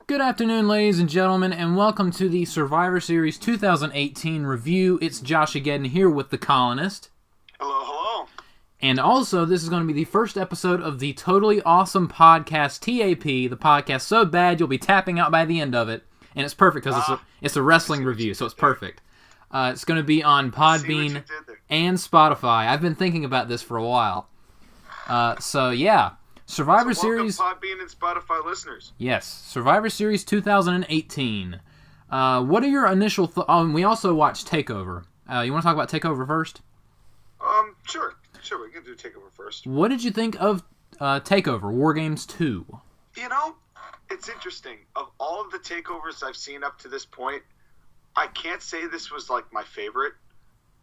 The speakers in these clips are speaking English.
Good afternoon, ladies and gentlemen, and welcome to the Survivor Series 2018 review. It's JoshAgeddon here with the Colonist. Hello, hello. And also, this is going to be the first episode of the Totally Awesome Podcast, TAP, the podcast so bad you'll be tapping out by the end of it. And it's perfect because it's a wrestling review, so it's perfect. It's going to be on Podbean and Spotify. I've been thinking about this for a while. So, yeah. Survivor Series. Podbean and Spotify listeners. Yes, Survivor Series 2018. What are your initial thoughts? Oh, and we also watched Takeover. You want to talk about Takeover first? Sure, we can do Takeover first. What did you think of Takeover War Games 2? You know, it's interesting. Of all of the Takeovers I've seen up to this point, I can't say this was like my favorite.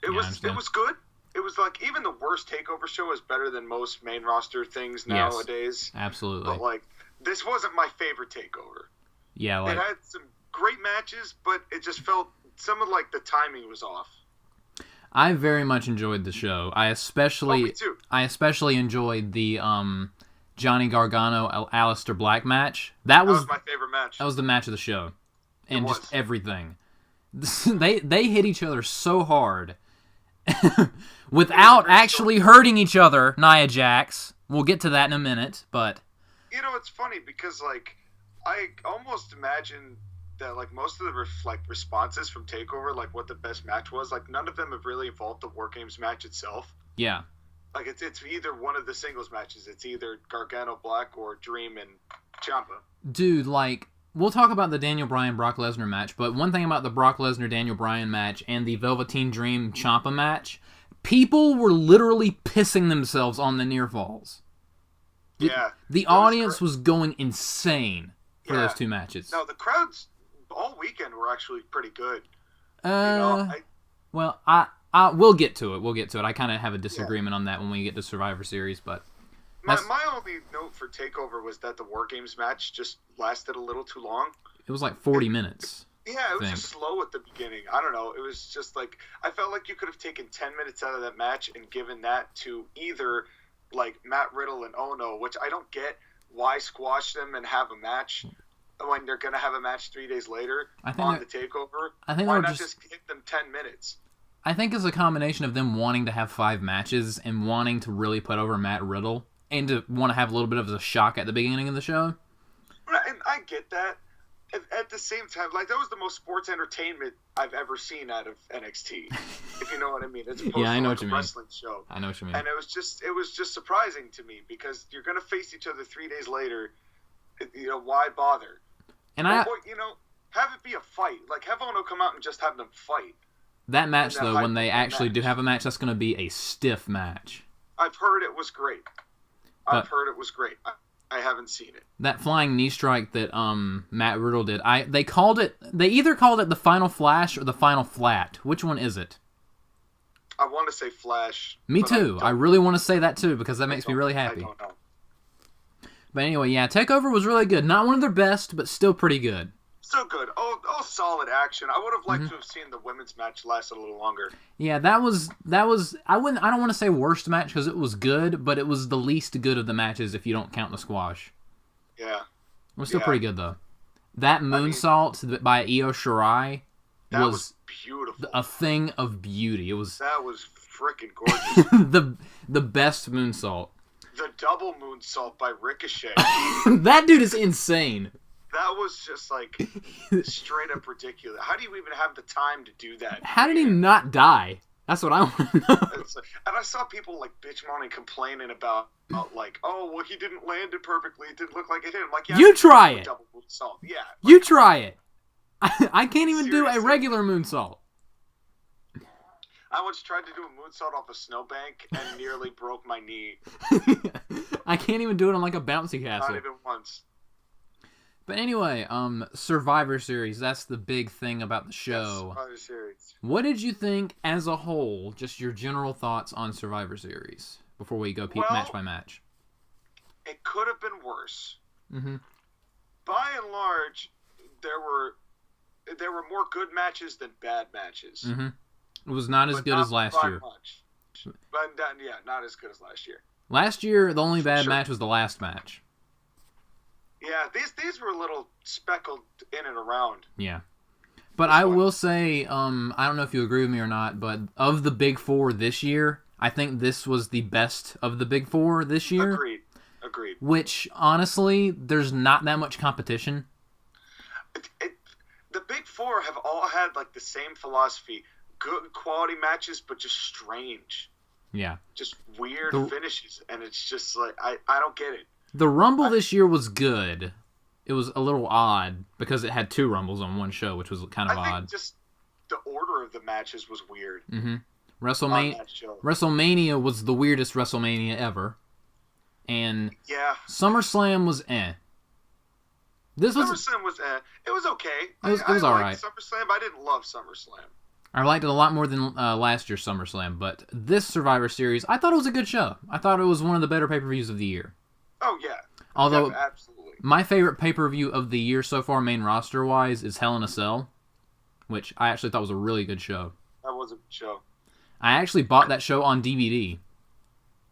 It was good. It was like, even the worst Takeover show is better than most main roster things nowadays. Yes, absolutely. But, like, this wasn't my favorite Takeover. Yeah, like... It had some great matches, but it just felt, some of, like, the timing was off. I very much enjoyed the show. I especially enjoyed the Johnny Gargano, Aleister Black match. That was my favorite match. That was the match of the show. And just everything. They hit each other so hard. Without actually hurting each other, Nia Jax. We'll get to that in a minute, but... You know, it's funny because, like, I almost imagine that, like, most of the responses from TakeOver, like, what the best match was, like, none of them have really involved the War Games match itself. Yeah. Like, it's either one of the singles matches. It's either Gargano Black or Dream and Ciampa. Dude, like... We'll talk about the Daniel Bryan-Brock Lesnar match, but one thing about the Brock Lesnar-Daniel Bryan match and the Velveteen Dream Ciampa match, people were literally pissing themselves on the near falls. Yeah. The audience was going insane for those two matches. No, the crowds all weekend were actually pretty good. We'll get to it. I kind of have a disagreement on that when we get to Survivor Series, but... My only note for TakeOver was that the War Games match just lasted a little too long. It was like 40 minutes. Yeah, it was just slow at the beginning. I don't know. It was just like, I felt like you could have taken 10 minutes out of that match and given that to either like Matt Riddle and Ono, which I don't get why squash them and have a match when they're going to have a match 3 days later on the TakeOver. Why not just hit them 10 minutes? I think it's a combination of them wanting to have 5 matches and wanting to really put over Matt Riddle. And to want to have a little bit of a shock at the beginning of the show. Right, and I get that. At the same time, like, that was the most sports entertainment I've ever seen out of NXT. If you know what I mean. It's opposed I know to what you a mean. Wrestling show. I know what you mean. And it was just surprising to me because you're going to face each other 3 days later. You know, why bother? And have it be a fight. Like, have Ono come out and just have them fight. That match, though, when they actually do have a match, that's going to be a stiff match. I've heard it was great. I haven't seen it. That flying knee strike that Matt Riddle did, they either called it the Final Flash or the Final Flat. Which one is it? I want to say Flash. Me too. I really want to say that too because that makes me really happy. I don't know. But anyway, yeah, TakeOver was really good. Not one of their best, but still pretty good. Still good. All solid action. I would have liked to have seen the women's match last a little longer. Yeah, that was I don't want to say worst match because it was good, but it was the least good of the matches if you don't count the squash. Yeah. It was still pretty good though. That moonsault by Io Shirai was beautiful. A thing of beauty. That was freaking gorgeous. the best moonsault. The double moonsault by Ricochet. That dude is insane. That was just, like, straight up ridiculous. How do you even have the time to do that? How did he not die? That's what I want to know. And I saw people, like, bitch moaning, complaining about, like, oh, well, he didn't land it perfectly. It didn't look like it hit him. Like, yeah, you try it. Double moonsault. Yeah. Like, you try it. I can't even do a regular moonsault. I once tried to do a moonsault off a snowbank and nearly broke my knee. I can't even do it on, like, a bouncy castle. Not even once. But anyway, Survivor Series, that's the big thing about the show. Yes, Survivor Series. What did you think as a whole, just your general thoughts on Survivor Series, before we go match by match? It could have been worse. Mm-hmm. By and large, there were more good matches than bad matches. Mm-hmm. It was not as good as last year. Much. But, not as good as last year. Last year, the only bad match was the last match. Yeah, these were a little speckled in and around. Yeah. But I will say, I don't know if you agree with me or not, but of the Big Four this year, I think this was the best of the Big Four this year. Agreed. Which, honestly, there's not that much competition. The Big Four have all had, like, the same philosophy. Good quality matches, but just strange. Yeah. Just weird finishes. And it's just, like, I don't get it. The Rumble this year was good. It was a little odd because it had 2 Rumbles on one show, which was kind of odd. I think just the order of the matches was weird. Mm-hmm. WrestleMania was the weirdest WrestleMania ever. And SummerSlam was SummerSlam was It was okay. It was all right. SummerSlam, I didn't love SummerSlam. I liked it a lot more than last year's SummerSlam, but this Survivor Series, I thought it was a good show. I thought it was one of the better pay-per-views of the year. Oh, yeah. Although, absolutely. My favorite pay-per-view of the year so far, main roster-wise, is Hell in a Cell, which I actually thought was a really good show. That was a good show. I actually bought that show on DVD.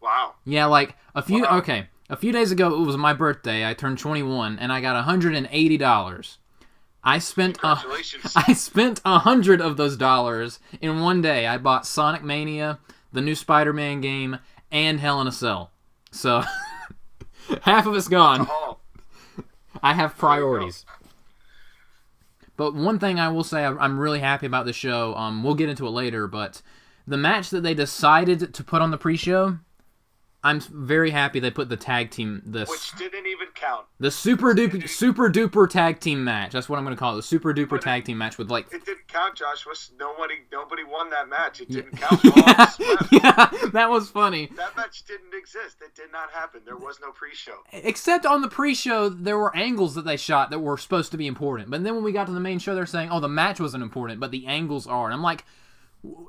Wow. Yeah, like, a few days ago, it was my birthday. I turned 21, and I got $180. I spent $100 of those dollars in one day. I bought Sonic Mania, the new Spider-Man game, and Hell in a Cell. So... half of it's gone. I have priorities. But one thing I will say, I'm really happy about the show. We'll get into it later, but the match that they decided to put on the pre-show, I'm very happy they put the tag team... which didn't even count. The super duper tag team match. That's what I'm going to call it. The super duper tag team match with like... It didn't count, Josh. Nobody won that match. It didn't count. Yeah, that was funny. That match didn't exist. It did not happen. There was no pre-show. Except on the pre-show, there were angles that they shot that were supposed to be important. But then when we got to the main show, they're saying, oh, the match wasn't important, but the angles are. And I'm like,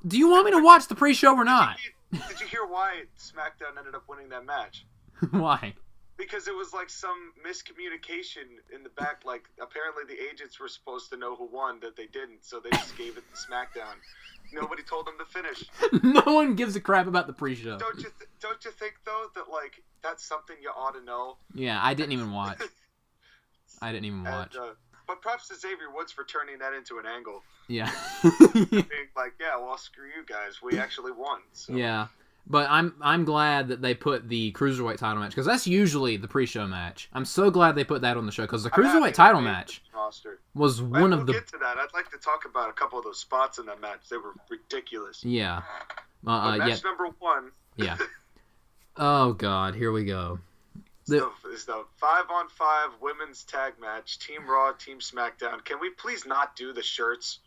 do you want me to watch the pre-show or not? Did you hear why SmackDown ended up winning that match? Why? Because it was like some miscommunication in the back. Like, apparently the agents were supposed to know who won, that they didn't, so they just gave it to SmackDown. Nobody told them to finish. No one gives a crap about the pre-show. Don't you think, though, that, like, that's something you ought to know? Yeah, I didn't even watch. But props to Xavier Woods for turning that into an angle. Yeah. Being like, yeah, well, screw you guys. We actually won. So. Yeah. But I'm glad that they put the Cruiserweight title match, because that's usually the pre-show match. I'm so glad they put that on the show, because the Cruiserweight title match was one of the... We'll get to that. I'd like to talk about a couple of those spots in that match. They were ridiculous. Yeah. Match number 1. Yeah. Oh, God. Here we go. It's the 5-on-5 women's tag match, Team Raw, Team SmackDown. Can we please not do the shirts?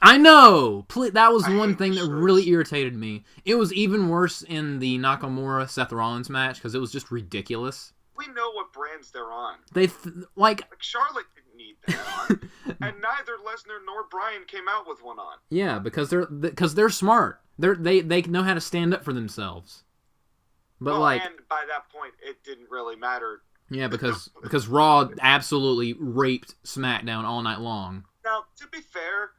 I know! That was one thing that really irritated me. It was even worse in the Nakamura-Seth Rollins match, because it was just ridiculous. We know what brands they're on. Like Charlotte didn't need that on. And neither Lesnar nor Bryan came out with one on. Yeah, because they're smart. They know how to stand up for themselves. But and by that point, it didn't really matter. Yeah, because Raw absolutely raped SmackDown all night long. Now, to be fair,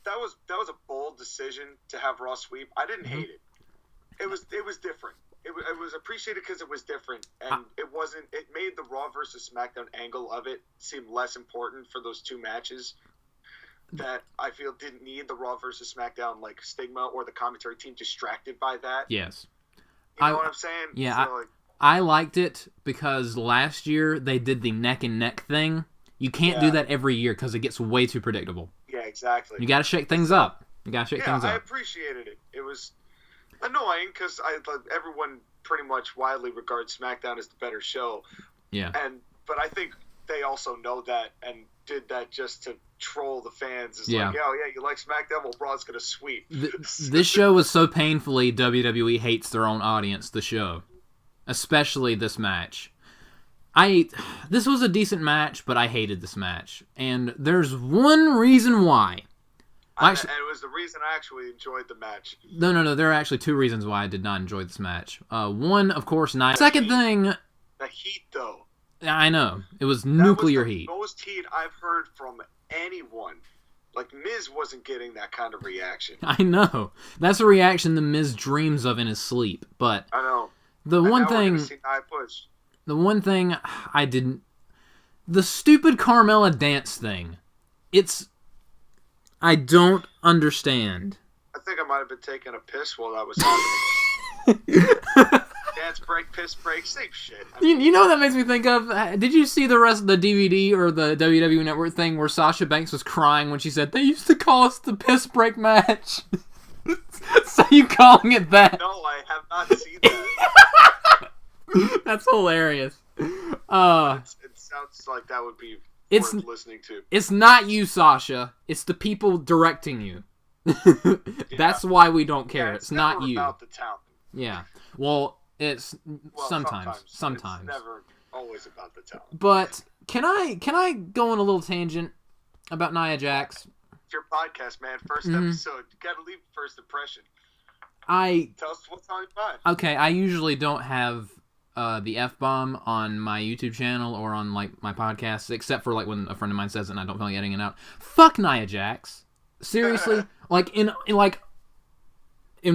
that was a bold decision to have Raw sweep. I didn't hate it. It was different. It was appreciated because it was different, and it wasn't. It made the Raw versus SmackDown angle of it seem less important for those two matches. That I feel didn't need the Raw versus SmackDown like stigma or the commentary team distracted by that. Yes. You know what I'm saying? Yeah, so, I liked it because last year they did the neck and neck thing. You can't do that every year because it gets way too predictable. Yeah, exactly. You got to shake things up. I appreciated it. It was annoying because everyone pretty much widely regards SmackDown as the better show. Yeah. But I think they also know that and did that just to troll the fans. It's like, oh yeah, you like SmackDown? Well, Raw's gonna sweep. This show was so painfully WWE hates their own audience. The show, especially this match. This was a decent match, but I hated this match, and there's one reason why. And it was the reason I actually enjoyed the match. No. There are actually 2 reasons why I did not enjoy this match. One, of course, Second thing, the heat though. I know. It was nuclear heat. The most heat I've heard from anyone. Like, Miz wasn't getting that kind of reaction. I know. That's a reaction the Miz dreams of in his sleep. But I know. The one thing I didn't... The stupid Carmella dance thing. I don't understand. I think I might have been taking a piss while that was happening. Dance break, piss break, same shit. You know what that makes me think of? Did you see the rest of the DVD or the WWE Network thing where Sasha Banks was crying when she said, they used to call us the piss break match? So you calling it that? No, I have not seen that. That's hilarious. It sounds like that would be worth listening to. It's not you, Sasha. It's the people directing you. That's why we don't care. It's not you. About the talent. Yeah. Well, it's sometimes. It's never always about the talent. But can I go on a little tangent about Nia Jax? It's your podcast, man. First episode. You gotta leave first impression. Tell us what's on your mind. Okay, I usually don't have the F-bomb on my YouTube channel or on like my podcasts, except for like when a friend of mine says it and I don't feel like editing it out. Fuck Nia Jax. Seriously, like in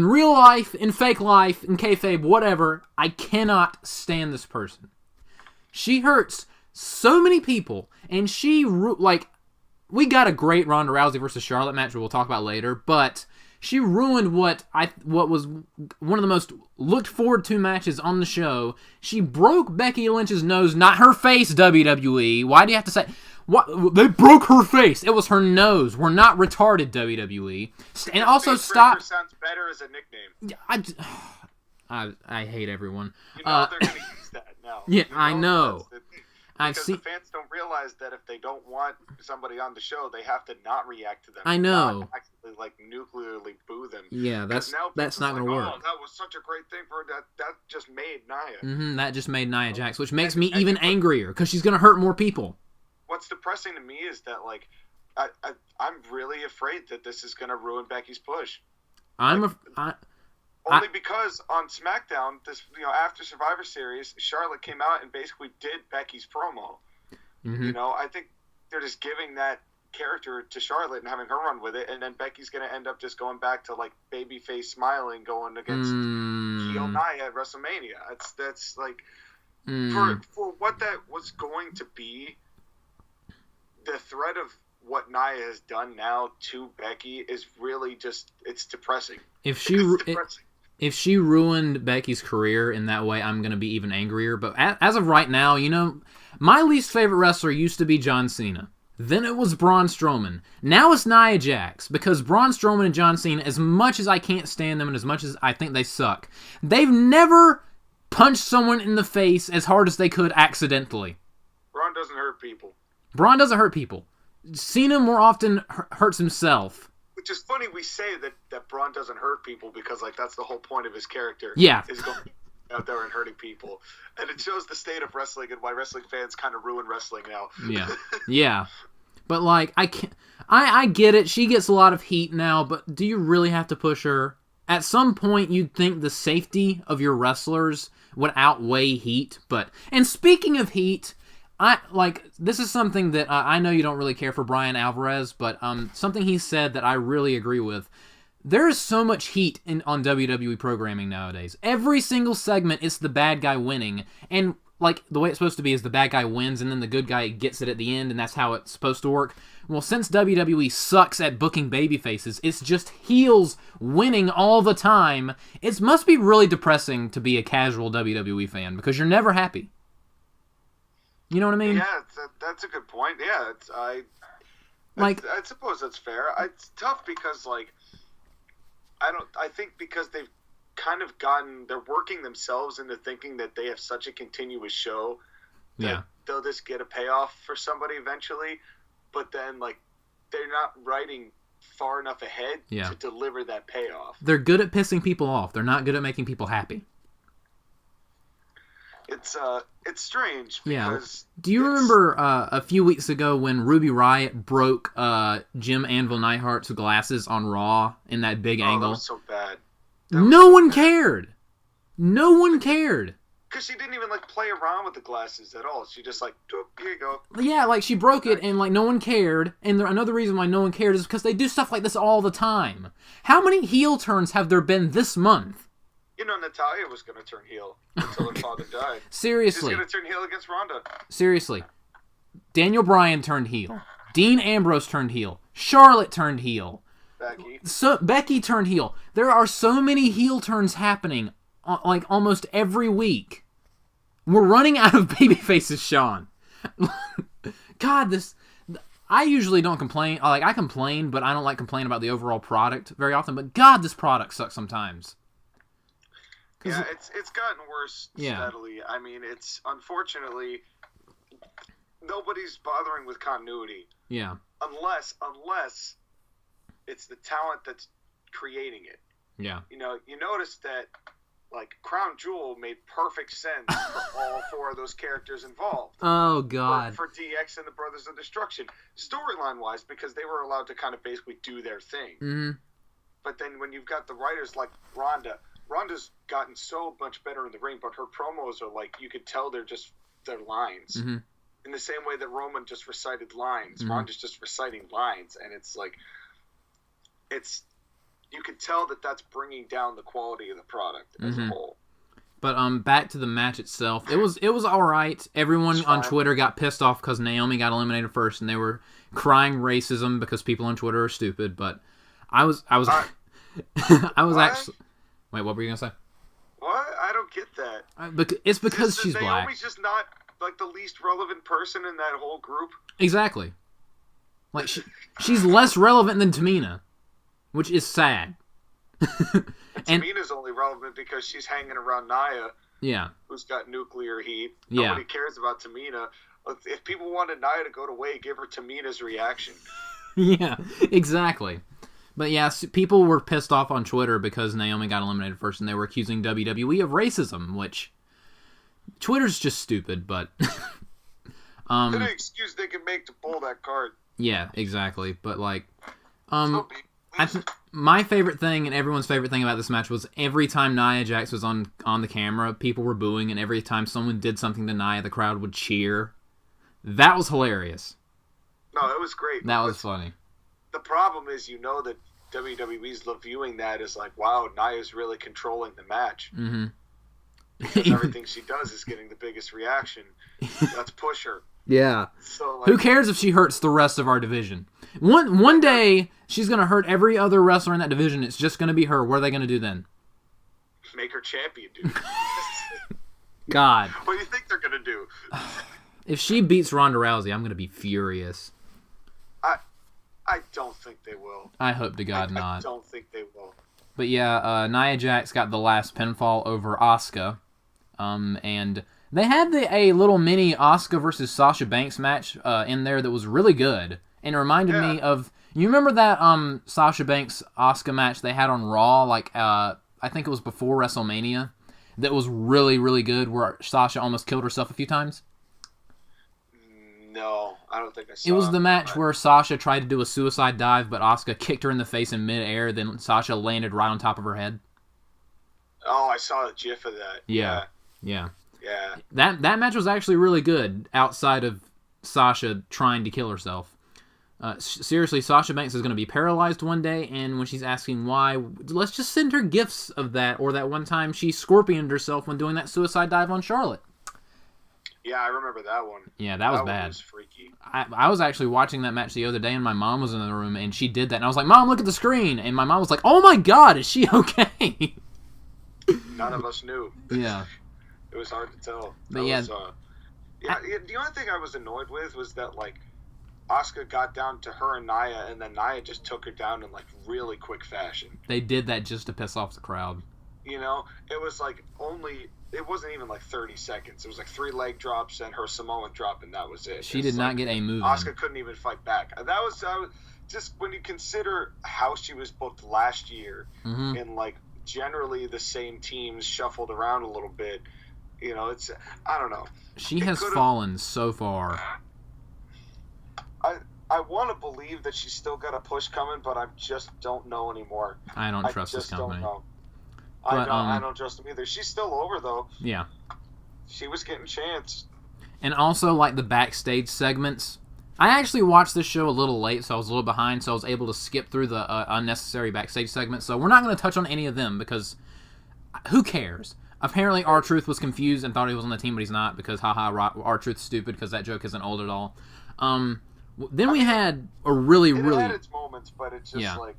real life, in fake life, in kayfabe, whatever, I cannot stand this person. She hurts so many people, and we got a great Ronda Rousey versus Charlotte match we'll talk about later, but she ruined what was one of the most looked forward to matches on the show. She broke Becky Lynch's nose, not her face, WWE. Why do you have to say... What? They broke her face. It was her nose. We're not retarded, WWE. And also stop... sounds better as a nickname. I hate everyone. You know they're going to use that now. Yeah, I know. Because the fans don't realize that if they don't want somebody on the show, they have to not react to them. I know. Not actually, nuclearly boo them. Yeah, that's not going to work. Oh, that was such a great thing for her. That just made Nia. Mm-hmm, that just made Nia Jax, which makes me even angrier, because she's going to hurt more people. What's depressing to me is that, I'm really afraid that this is going to ruin Becky's push. Only because on SmackDown, after Survivor Series, Charlotte came out and basically did Becky's promo. Mm-hmm. I think they're just giving that character to Charlotte and having her run with it, and then Becky's going to end up just going back to babyface smiling, going against heel Nia at WrestleMania. That's for what that was going to be. The threat of what Nia has done now to Becky is really it's depressing. If she ruined Becky's career in that way, I'm going to be even angrier. But as of right now, my least favorite wrestler used to be John Cena. Then it was Braun Strowman. Now it's Nia Jax, because Braun Strowman and John Cena, as much as I can't stand them and as much as I think they suck, they've never punched someone in the face as hard as they could accidentally. Braun doesn't hurt people. Cena more often hurts himself. Which is funny we say that Braun doesn't hurt people, because that's the whole point of his character. Yeah. Is going out there and hurting people. And it shows the state of wrestling and why wrestling fans kind of ruin wrestling now. Yeah. Yeah. But I get it. She gets a lot of heat now, but do you really have to push her? At some point you'd think the safety of your wrestlers would outweigh heat, and speaking of heat, this is something that I know you don't really care for Brian Alvarez, but something he said that I really agree with. There is so much heat on WWE programming nowadays. Every single segment, it's the bad guy winning, and the way it's supposed to be is the bad guy wins, and then the good guy gets it at the end, and that's how it's supposed to work. Well, since WWE sucks at booking babyfaces, it's just heels winning all the time. It must be really depressing to be a casual WWE fan, because you're never happy. You know what I mean? Yeah, that's a good point. Yeah, I suppose that's fair. It's tough because I think because they've kind of they're working themselves into thinking that they have such a continuous show that they'll just get a payoff for somebody eventually, but then they're not writing far enough ahead to deliver that payoff. They're good at pissing people off. They're not good at making people happy. It's strange because... Do you remember a few weeks ago when Ruby Riott broke Jim Anvil Neidhart's glasses on Raw in that big angle? That was so bad. No one cared. No one cared. Because she didn't even play around with the glasses at all. She just here you go. Yeah, she broke it and no one cared. And another reason why no one cared is because they do stuff like this all the time. How many heel turns have there been this month? Natalya was going to turn heel until her father died. Seriously. She's going to turn heel against Ronda. Seriously. Daniel Bryan turned heel. Dean Ambrose turned heel. Charlotte turned heel. Becky turned heel. There are so many heel turns happening, like almost every week. We're running out of baby faces, Sean. God, this. I usually don't complain. I complain, but I don't like complaining about the overall product very often. But God, this product sucks sometimes. Yeah, it's gotten worse steadily. I mean, it's unfortunately nobody's bothering with continuity. Yeah. Unless it's the talent that's creating it. Yeah. You know, you notice that like Crown Jewel made perfect sense for all four of those characters involved. Oh God. For DX and the Brothers of Destruction, storyline wise, because they were allowed to kind of basically do their thing. Mm-hmm. But then when you've got the writers like Ronda's gotten so much better in the ring, but her promos are like, you could tell they're lines. Mm-hmm. In the same way that Roman just recited lines. Mm-hmm. Ronda's just reciting lines, and it's like, you could tell that that's bringing down the quality of the product as a whole. But back to the match itself, it was all right. Everyone on Twitter got pissed off because Naomi got eliminated first, and they were crying racism because people on Twitter are stupid. But I was actually. Wait, what were you gonna say? What? I don't get that. It's because she's black. Naomi's just not like the least relevant person in that whole group. Exactly. Like she's less relevant than Tamina, which is sad. And Tamina's only relevant because she's hanging around Nia. Yeah. Who's got nuclear heat. Yeah. Nobody cares about Tamina. If people wanted Nia to go to Way, give her Tamina's reaction. Yeah, exactly. But yeah, people were pissed off on Twitter because Naomi got eliminated first, and they were accusing WWE of racism, which Twitter's just stupid, but an excuse they can make to pull that card. Yeah, exactly. But like, my favorite thing and everyone's favorite thing about this match was every time Nia Jax was on the camera, people were booing, and every time someone did something to Nia, the crowd would cheer. That was hilarious. No, it was great. That was funny. The problem is, you know that WWE's viewing that as like, wow, Nia's really controlling the match. Mm-hmm. Because everything she does is getting the biggest reaction. Let's push her. Yeah. So, like, who cares if she hurts the rest of our division? One day, she's going to hurt every other wrestler in that division. It's just going to be her. What are they going to do then? Make her champion, dude. God. What do you think they're going to do? If she beats Ronda Rousey, I'm going to be furious. I don't think they will. I hope to God not. I don't think they will. But yeah, Nia Jax got the last pinfall over Asuka. And they had a little mini Asuka versus Sasha Banks match in there that was really good. And it reminded me of... You remember that Sasha Banks Asuka match they had on Raw? Like, I think it was before WrestleMania. That was really, really good, where Sasha almost killed herself a few times? No, I don't think I saw it. It was the match where Sasha tried to do a suicide dive, but Asuka kicked her in the face in midair, then Sasha landed right on top of her head. Oh, I saw a gif of that. Yeah. That match was actually really good, outside of Sasha trying to kill herself. Seriously, Sasha Banks is going to be paralyzed one day, and when she's asking why, let's just send her gifts of that, or that one time she scorpioned herself when doing that suicide dive on Charlotte. Yeah, I remember that one. Yeah, that was bad. One was freaky. I was actually watching that match the other day, and my mom was in the room, and she did that, and I was like, Mom, look at the screen! And my mom was like, oh my God, is she okay? None of us knew. Yeah. It was hard to tell. But the only thing I was annoyed with was that, like, Asuka got down to her and Nia, and then Nia just took her down in, like, really quick fashion. They did that just to piss off the crowd. You know? It was, like, it wasn't even, like, 30 seconds. It was, like, 3 leg drops and her Samoan drop, and that was it. She did not get a move in. Asuka couldn't even fight back. That was just when you consider how she was booked last year, and, like, generally the same teams shuffled around a little bit. You know, I don't know. She has fallen so far. I want to believe that she's still got a push coming, but I just don't know anymore. I don't trust this company. Don't know. But, I don't trust them either. She's still over, though. Yeah. She was getting chance. And also, like, the backstage segments. I actually watched this show a little late, so I was a little behind, so I was able to skip through the unnecessary backstage segments. So we're not going to touch on any of them, because who cares? Apparently, R-Truth was confused and thought he was on the team, but he's not because, haha, R-Truth's stupid because that joke isn't old at all. Then we had a really... It had its moments, but it's just like...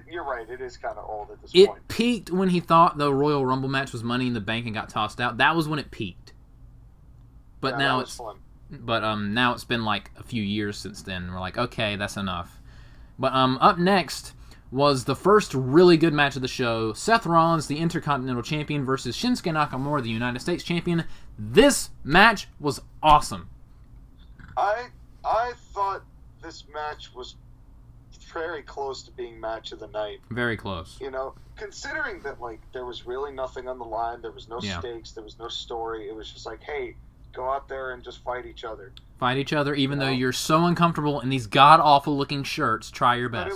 you're right, it is kind of old at this point. It peaked when he thought the Royal Rumble match was Money in the Bank and got tossed out. That was when it peaked. But now it's... fun. But now it's been like a few years since then. We're like, okay, that's enough. But up next was the first really good match of the show. Seth Rollins, the Intercontinental Champion, versus Shinsuke Nakamura, the United States Champion. This match was awesome. I thought this match was very close to being match of the night. Very close. You know, considering that like there was really nothing on the line, there was no stakes, there was no story. It was just like, hey, go out there and just fight each other. Fight each other, even though you're so uncomfortable in these god-awful looking shirts. Try your best.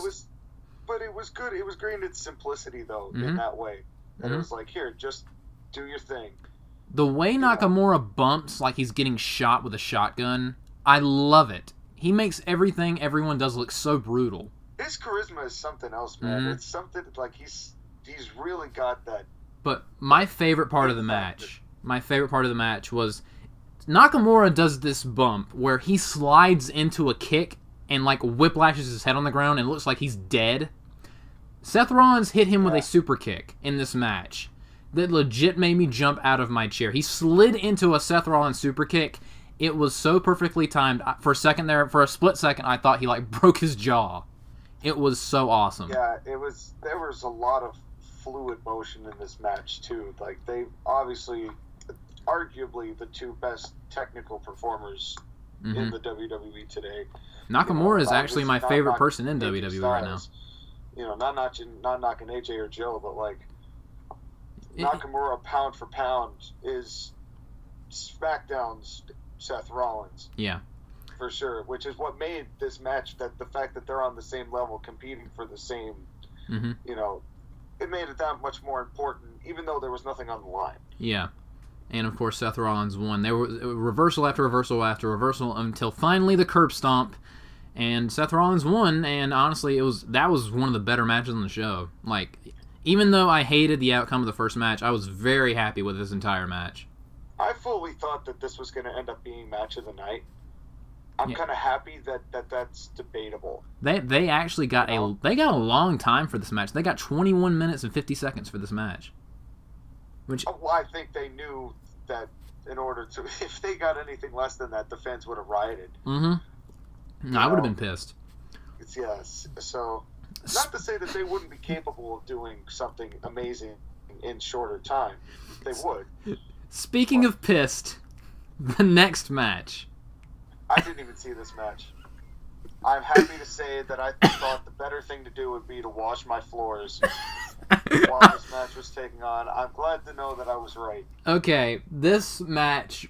But it was good. It was great in its simplicity, though, in that way. And it was like, here, just do your thing. The way Nakamura bumps like he's getting shot with a shotgun, I love it. He makes everything everyone does look so brutal. His charisma is something else, man. It's something like he's really got that. But my favorite part of the match was Nakamura does this bump where he slides into a kick and like whiplashes his head on the ground and it looks like he's dead. Seth Rollins hit him with a super kick in this match that legit made me jump out of my chair. He slid into a Seth Rollins super kick. It was so perfectly timed. For a split second, I thought he like broke his jaw. It was so awesome. Yeah, there was a lot of fluid motion in this match too. Like they obviously, arguably the two best technical performers in the WWE today. Nakamura is actually my favorite person in WWE right now. You know, not knocking AJ or Joe, but like Nakamura pound for pound is SmackDown's Seth Rollins. Yeah. For sure, which is what made this match, that the fact that they're on the same level competing for the same, you know, it made it that much more important, even though there was nothing on the line. Yeah. And of course, Seth Rollins won. There was reversal after reversal after reversal until finally the curb stomp, and Seth Rollins won. And honestly, that was one of the better matches on the show. Like, even though I hated the outcome of the first match, I was very happy with this entire match. I fully thought that this was going to end up being match of the night. I'm kind of happy that that's debatable. They actually got a long time for this match. They got 21 minutes and 50 seconds for this match. Which I think they knew that in order to, if they got anything less than that, the fans would have rioted. I would have been pissed. Yes. So, not to say that they wouldn't be capable of doing something amazing in shorter time. They would. Speaking of pissed, the next match. I didn't even see this match. I'm happy to say that I thought the better thing to do would be to wash my floors while this match was taking on. I'm glad to know that I was right. Okay, this match...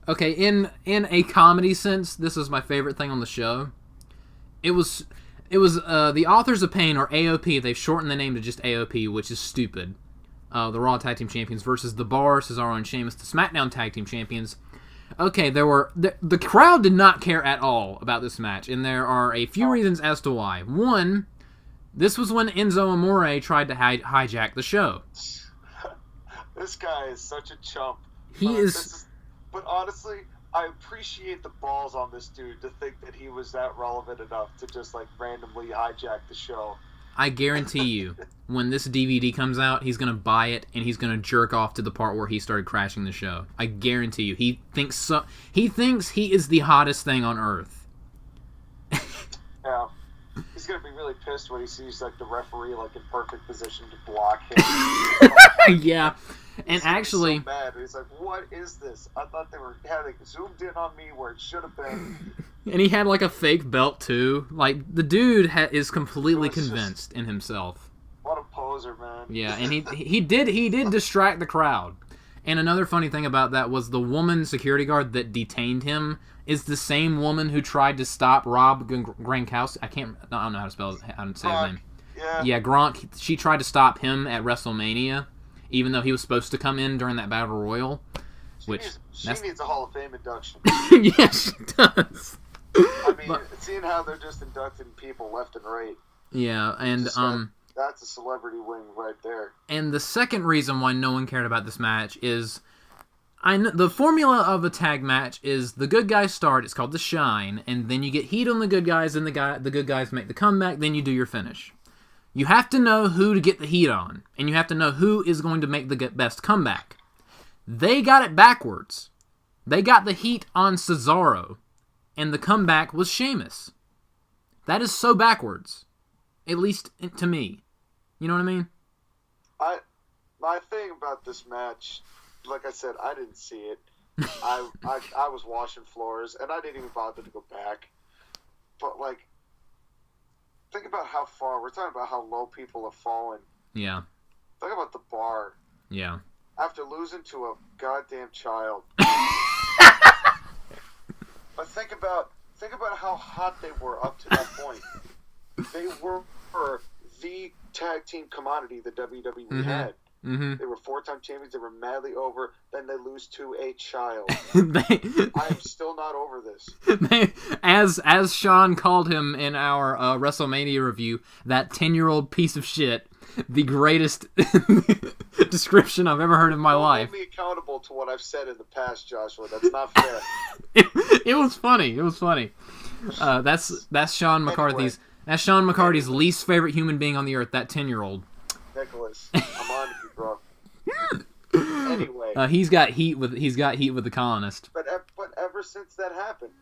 Okay, in a comedy sense, this is my favorite thing on the show. It was the Authors of Pain, or AOP. They've shortened the name to just AOP, which is stupid. The Raw Tag Team Champions versus The Bar, Cesaro and Sheamus, the SmackDown Tag Team Champions. Okay, the crowd did not care at all about this match, and there are a few reasons as to why. One, this was when Enzo Amore tried to hijack the show. This guy is such a chump. But honestly, I appreciate the balls on this dude to think that he was that relevant enough to just like randomly hijack the show. I guarantee you, when this DVD comes out, he's going to buy it, and he's going to jerk off to the part where he started crashing the show. I guarantee you. He thinks he is the hottest thing on Earth. Yeah. He's going to be really pissed when he sees like the referee like in perfect position to block him. Yeah. And actually... so mad. He's like, what is this? I thought they were having zoomed in on me where it should have been. And he had like a fake belt too. Like, the dude is completely convinced in himself. What a poser, man. Yeah, and he did distract the crowd. And another funny thing about that was the woman security guard that detained him is the same woman who tried to stop Rob Gronkowski. I don't know how to say his name. Yeah, Gronk. She tried to stop him at WrestleMania, even though he was supposed to come in during that Battle Royal. She needs a Hall of Fame induction. Yeah, she does. I mean, seeing how they're just inducting people left and right. Yeah, and That's a celebrity win right there. And the second reason why no one cared about this match is, the formula of a tag match is the good guys start, it's called the shine, and then you get heat on the good guys, and the good guys make the comeback, then you do your finish. You have to know who to get the heat on, and you have to know who is going to make the best comeback. They got it backwards. They got the heat on Cesaro, and the comeback was Sheamus. That is so backwards. At least to me. You know what I mean? My thing about this match, like I said, I didn't see it. I was washing floors, and I didn't even bother to go back. But, like, think about how far, we're talking about how low people have fallen. Yeah. Think about the bar. Yeah. After losing to a goddamn child. But think about how hot they were up to that point. They were the tag team commodity the WWE had. Mm-hmm. They were 4-time champions. They were madly over. Then they lose to a child. I am still not over this. As Sean called him in our WrestleMania review, that 10-year-old piece of shit. The greatest description I've ever heard in my life. Hold me accountable to what I've said in the past, Joshua. That's not fair. It was funny. It was funny. That's Sean McCarthy's. Anyway. That's Sean McCarthy's least favorite human being on the earth. That 10-year-old. Nicholas, I'm on to you, bro. Anyway, he's got heat with the Colonist. But ever since that happened,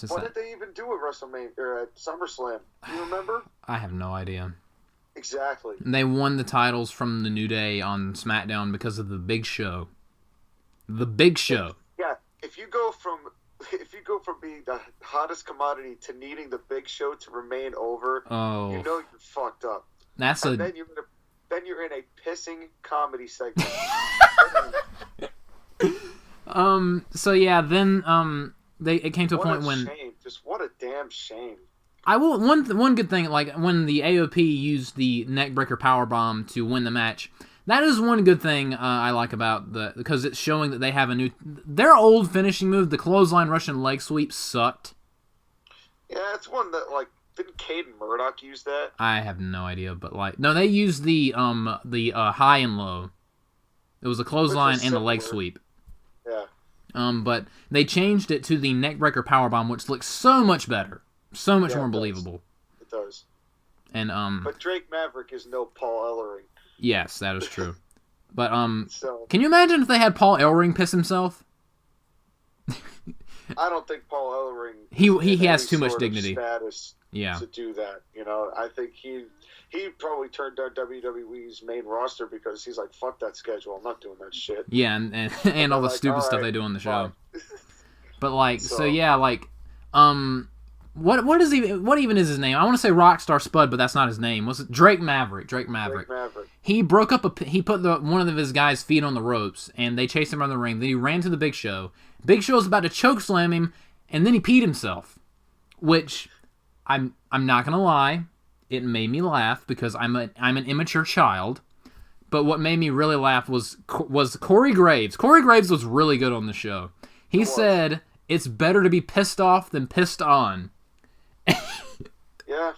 what did they even do at WrestleMania or at SummerSlam? Do you remember? I have no idea. Exactly. They won the titles from the New Day on SmackDown because of the Big Show. The Big Show. Yeah, if you go from being the hottest commodity to needing the Big Show to remain over, you know you're fucked up. Then you're in a pissing comedy segment. So yeah, then it came to a point when shame. Just what a damn shame. One good thing, like when the AOP used the neckbreaker powerbomb to win the match, that is one good thing I like about because it's showing that they have their old finishing move, the clothesline Russian leg sweep, sucked. Yeah, it's one that didn't Caden Murdoch use that? I have no idea, but no, they used the high and low. It was a clothesline and the leg sweep. Yeah. But they changed it to the neckbreaker powerbomb, which looks so much better. So much more believable. It does. And But Drake Maverick is no Paul Ellering. Yes, that is true. But so, can you imagine if they had Paul Ellering piss himself? I don't think Paul Ellering he has too much dignity. Status to do that. You know, I think he probably turned down WWE's main roster because he's like, fuck that schedule. I'm not doing that shit. Yeah, and all the stupid stuff they do on the show. But What even is his name? I want to say Rockstar Spud, but that's not his name. Was it Drake Maverick? Drake Maverick. He broke up he put one of his guys' feet on the ropes, and they chased him around the ring. Then he ran to the Big Show. Big Show was about to choke slam him, and then he peed himself. Which I'm not gonna lie, it made me laugh because I'm an immature child. But what made me really laugh was Corey Graves. Corey Graves was really good on the show. He said it's better to be pissed off than pissed on. Yeah.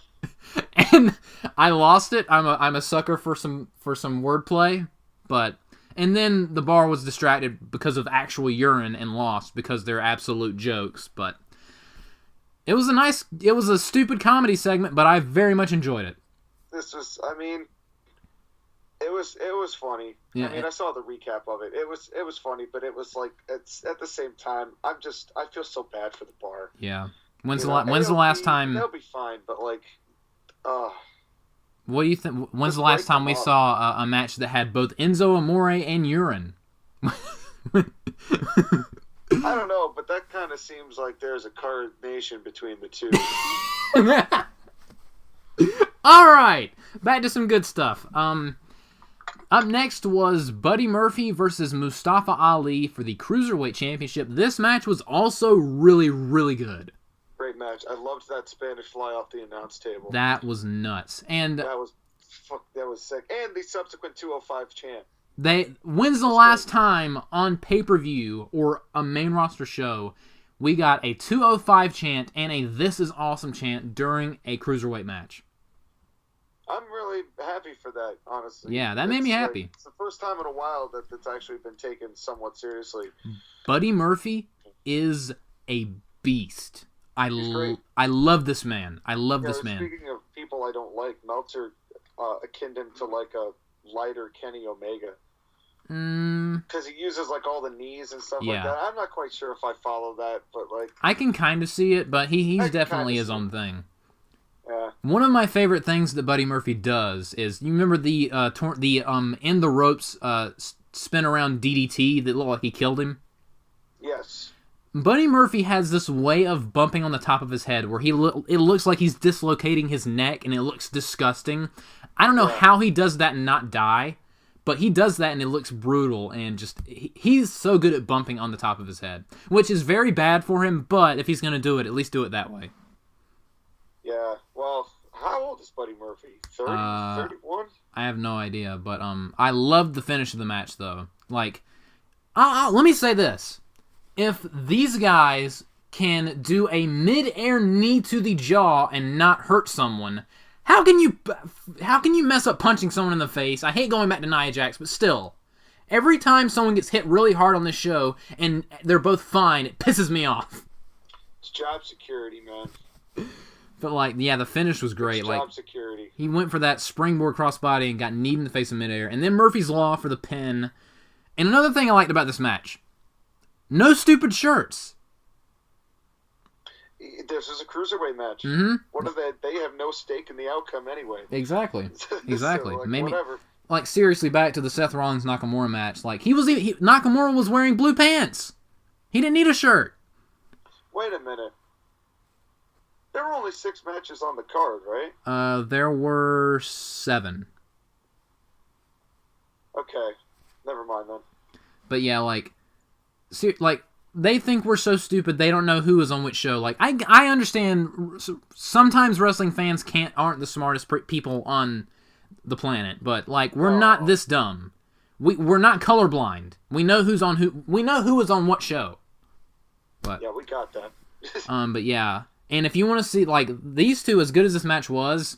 And I lost it. I'm a sucker for some wordplay, and then the bar was distracted because of actual urine and lost because they're absolute jokes. But it was a stupid comedy segment, but I very much enjoyed it. It was funny. Yeah, I saw the recap of it. It was funny, but it was it's at the same time. I feel so bad for the bar. Yeah. When's the last time? They'll be fine, but what do you think? When's the last time we saw a match that had both Enzo Amore and urine? I don't know, but that kind of seems like there's a coordination between the two. All right, back to some good stuff. Up next was Buddy Murphy versus Mustafa Ali for the Cruiserweight Championship. This match was also really, really good. Great match. I loved that Spanish fly off the announce table. That was nuts. And that was sick. And the subsequent 205 chant. When's the last time on pay-per-view or a main roster show we got a 205 chant and a This Is Awesome chant during a Cruiserweight match? I'm really happy for that, honestly. Yeah, that made me happy. It's the first time in a while that it's actually been taken somewhat seriously. Buddy Murphy is a beast. I love this man. I love this man. Speaking of people I don't like, Meltzer akin him to like a lighter Kenny Omega. Because he uses like all the knees and stuff like that. I'm not quite sure if I follow that, but like I can kind of see it, but he's definitely his own thing. Yeah. One of my favorite things that Buddy Murphy does is, you remember the in the ropes spin around DDT that looked like he killed him? Yes. Buddy Murphy has this way of bumping on the top of his head where it looks like he's dislocating his neck, and it looks disgusting. I don't know how he does that and not die, but he does that and it looks brutal, and just he's so good at bumping on the top of his head, which is very bad for him, but if he's going to do it, at least do it that way. Yeah, well, how old is Buddy Murphy? 30? 31? I have no idea, but I loved the finish of the match, though. Like, let me say this. If these guys can do a mid-air knee to the jaw and not hurt someone, how can you mess up punching someone in the face? I hate going back to Nia Jax, but still. Every time someone gets hit really hard on this show and they're both fine, it pisses me off. It's job security, man. But, like, yeah, the finish was great. It's like, job security. He went for that springboard crossbody and got kneed in the face in midair. And then Murphy's Law for the pin. And another thing I liked about this match, no stupid shirts. This is a cruiserweight match. Mm-hmm. What are they have no stake in the outcome anyway. Exactly. Exactly. So, like, Maybe, whatever. like, seriously, back to the Seth Rollins-Nakamura match. Like, Nakamura was wearing blue pants. He didn't need a shirt. Wait a minute. There were only 6 matches on the card, right? There were 7. Okay. Never mind then. But yeah, like, they think we're so stupid they don't know who is on which show. Like, I understand sometimes wrestling fans aren't the smartest people on the planet, but like, we're not this dumb. We're not colorblind. We know who's on who. We know who is on what show. But yeah, we got that. But yeah. And if you want to see, like, these two, as good as this match was,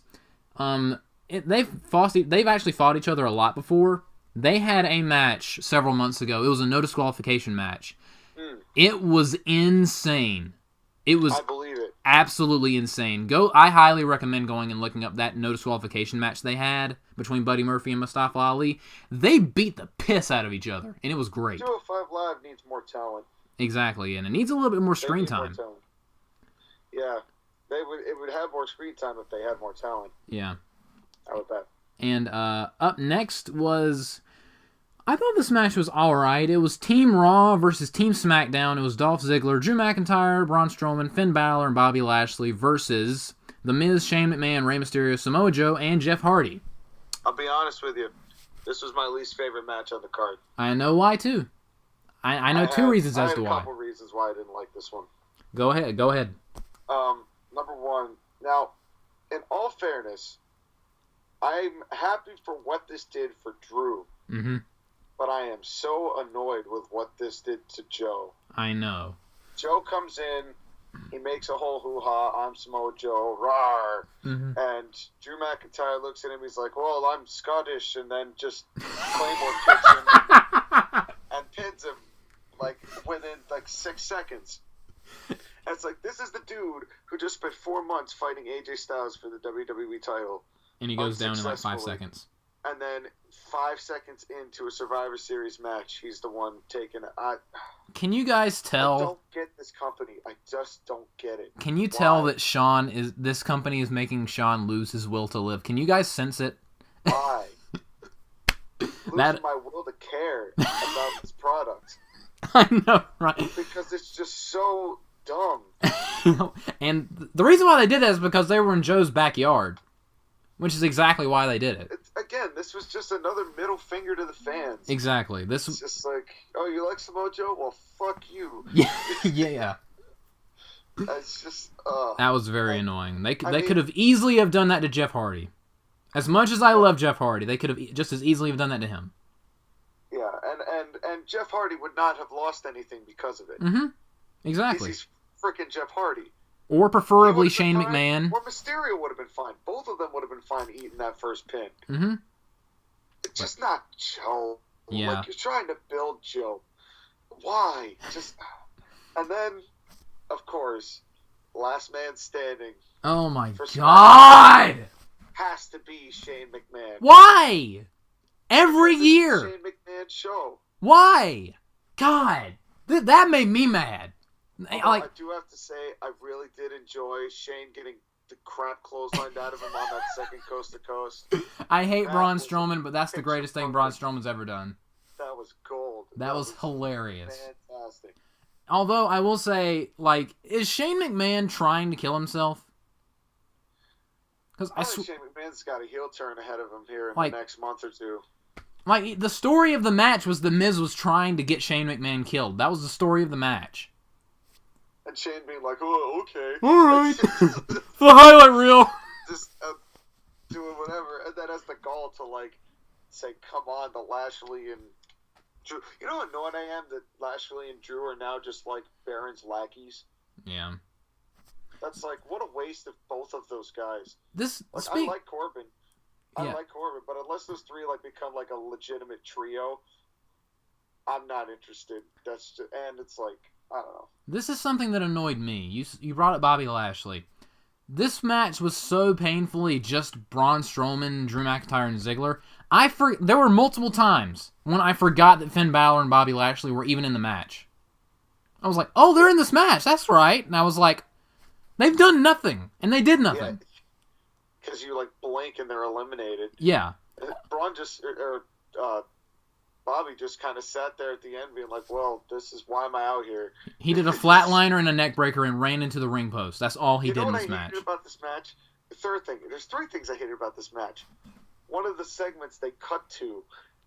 they've actually fought each other a lot before. They had a match several months ago. It was a no disqualification match. It was insane. It was I believe it. Absolutely insane. I highly recommend going and looking up that no disqualification match they had between Buddy Murphy and Mustafa Ali. They beat the piss out of each other, and it was great. 205 Live needs more talent. Exactly, and it needs a little bit more screen time. Yeah, it would have more screen time if they had more talent. Yeah. How about that? And up next was, I thought this match was alright. It was Team Raw versus Team SmackDown. It was Dolph Ziggler, Drew McIntyre, Braun Strowman, Finn Balor, and Bobby Lashley versus The Miz, Shane McMahon, Rey Mysterio, Samoa Joe, and Jeff Hardy. I'll be honest with you. This was my least favorite match on the card. I know why, too. I know two reasons as to why. I had a couple reasons why I didn't like this one. Go ahead. Number one, now, in all fairness, I'm happy for what this did for Drew. Mm-hmm. But I am so annoyed with what this did to Joe. I know. Joe comes in, he makes a whole hoo-ha, I'm Samoa Joe, rawr. Mm-hmm. And Drew McIntyre looks at him, he's like, well, I'm Scottish, and then just Claymore kicks him and pins him, like, within, 6 seconds. And it's like, this is the dude who just spent 4 months fighting AJ Styles for the WWE title. And he goes down in like 5 seconds. And then 5 seconds into a Survivor Series match, he's the one taking it. Can you guys tell? I don't get this company. I just don't get it. Can you tell that this company is making Sean lose his will to live? Can you guys sense it? Why? Losing my will to care about this product. I know, right? Because it's just so dumb. And the reason why they did that is because they were in Joe's backyard. Which is exactly why they did it. Again, this was just another middle finger to the fans. Exactly. It's just like, oh, you like Samoa Joe? Well, fuck you. Yeah. It's just, that was very annoying. They could have easily have done that to Jeff Hardy. As much as I love Jeff Hardy, they could have just as easily have done that to him. Yeah, and Jeff Hardy would not have lost anything because of it. Mm-hmm. Exactly. He's freaking Jeff Hardy. Or preferably Shane McMahon. Or Mysterio would have been fine. Both of them would have been fine eating that first pin. Mm-hmm. It's just not Joe. Yeah. Like, you're trying to build Joe. Why? And then, of course, last man standing. Oh my God! Has to be Shane McMahon. Why? Every year. Shane McMahon show. Why? God, that made me mad. I do have to say, I really did enjoy Shane getting the crap clotheslined out of him on that second coast to coast. I hate Braun Strowman, but that's the greatest thing Braun Strowman's ever done. That was gold. That was hilarious. Fantastic. Although I will say, like, is Shane McMahon trying to kill himself? Because I think Shane McMahon's got a heel turn ahead of him here in the next month or two. Like, the story of the match was The Miz was trying to get Shane McMahon killed. That was the story of the match. And Shane being like, oh, okay. Alright. The highlight reel. Just doing whatever. And then has the gall to, like, say, come on, the Lashley and Drew. You know how annoyed I am that Lashley and Drew are now just, like, Baron's lackeys? Yeah. That's like, what a waste of both of those guys. I like Corbin. I like Corbin, but unless those three like become like a legitimate trio, I'm not interested. And it's like, I don't know. This is something that annoyed me. You brought up Bobby Lashley. This match was so painfully just Braun Strowman, Drew McIntyre, and Ziggler. There were multiple times when I forgot that Finn Balor and Bobby Lashley were even in the match. I was like, oh, they're in this match. That's right. And I was like, they've done nothing, and they did nothing. Because you like blink and they're eliminated. Yeah. Braun Bobby just kind of sat there at the end being like, well, this is why am I out here? He did a flatliner and a neck breaker and ran into the ring post. That's all he did in this match. You know what I hated about this match? The third thing. There's three things I hated about this match. One of the segments they cut to